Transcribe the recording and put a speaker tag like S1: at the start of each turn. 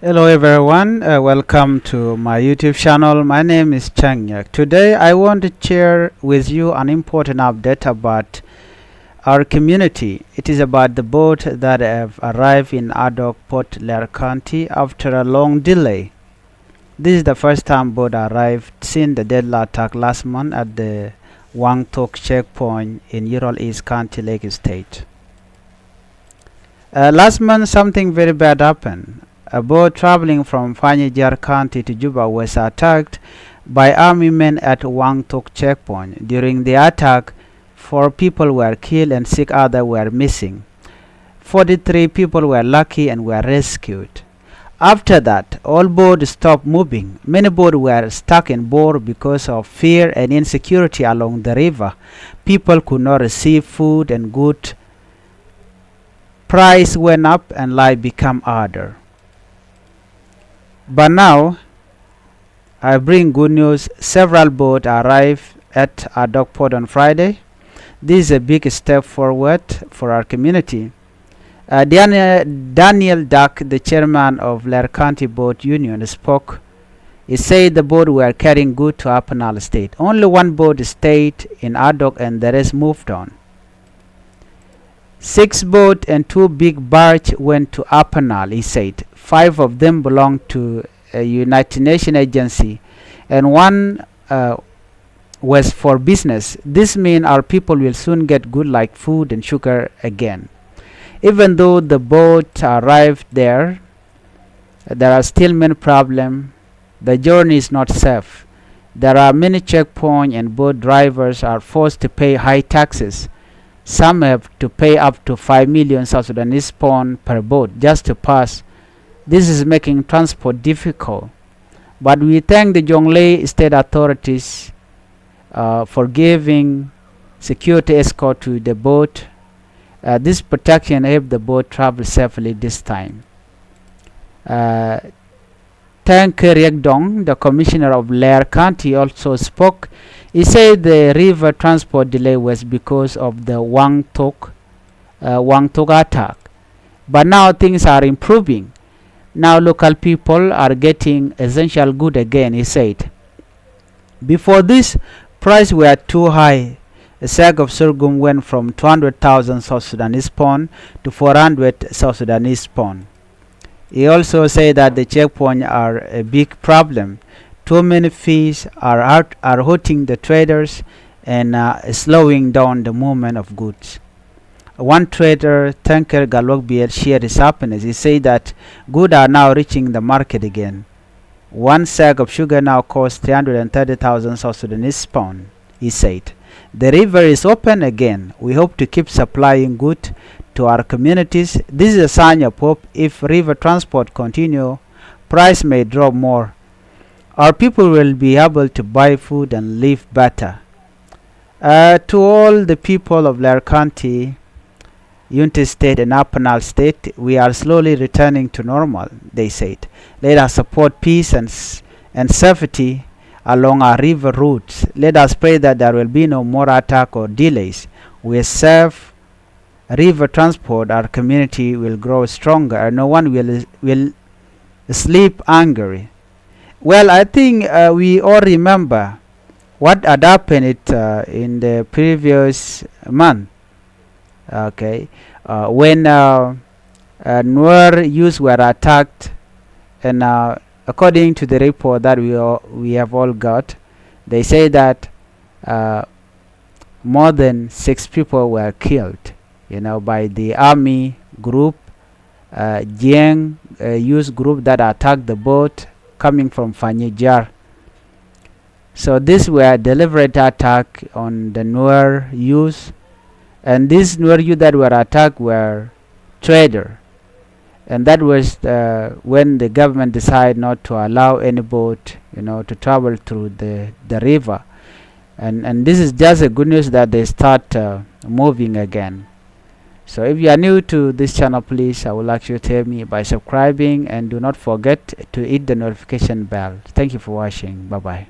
S1: Hello everyone, welcome to my YouTube channel. My name is Changkuoth Nyak. Today I want to share with you an important update about our community. It is about the boat that have arrived in Wangthok, Port Leer County after a long delay. This is the first time boat arrived since the deadly attack last month at the Wangthok checkpoint in Ural East County, Lake State. Last month something very bad happened. A boat traveling from Finally Reach County to Juba was attacked by army men at Wangthok checkpoint. During the attack, 4 people were killed and 6 others were missing. 43 people were lucky and were rescued. After that, all boats stopped moving. Many boats were stuck in port because of fear and insecurity along the river. People could not receive food and goods. Price went up and life became harder. But now, I bring good news. Several boats arrived at Wangthok port on Friday. This is a big step forward for our community. Daniel Duck, the chairman of Leer County Boat Union, spoke. He said the boat were carrying goods to Upper State. Only one boat stayed in Wangthok and the rest moved on. 6 boats and 2 big barges went to Upper Nile, he said. 5 of them belonged to a United Nations agency and 1 was for business. This means our people will soon get good like food and sugar again. Even though the boat arrived there are still many problems. The journey is not safe. There are many checkpoints and boat drivers are forced to pay high taxes. Some have to pay up to 5 million South Sudanese pounds per boat just to pass. This is making transport difficult. But we thank the Jonglei state authorities for giving security escort to the boat. This protection helped the boat travel safely this time. Tang Dong, the commissioner of Leer County, also spoke. He said the river transport delay was because of the Wangthok attack. But now things are improving. Now local people are getting essential good again, he said. Before this, prices were too high. A sack of sorghum went from 200,000 South Sudanese pound to 400 South Sudanese pound. He also said that the checkpoints are a big problem. Too many fees are hurting the traders and slowing down the movement of goods. One trader, Tanker Galokbiel, shared his happiness. He said that goods are now reaching the market again. 1 sack of sugar now costs 330,000 South Sudanese pound, he said. The river is open again. We hope to keep supplying goods to our communities. This is a sign of hope. If river transport continue, price may drop more. Our people will be able to buy food and live better. To all the people of Leer County, Unity State and Upper Nile State, we are slowly returning to normal, they said. Let us support peace and safety along our river routes. Let us pray that there will be no more attack or delays. With safe river transport, our community will grow stronger and no one will sleep hungry. Well, I think we all remember what had happened in the previous month. Okay, when Nuer youths were attacked, and according to the report that we have all got, they say that more than 6 people were killed, by the army group, Jiang youth group that attacked the boat coming from Fanyijar. So this were deliberate attack on the Nuer youth. And these Nuer youth that were attacked were traders, and that was when the government decided not to allow any boat, to travel through the river. And this is just a good news that they start moving again. So if you are new to this channel, please, I would like you to help me by subscribing and do not forget to hit the notification bell. Thank you for watching. Bye bye.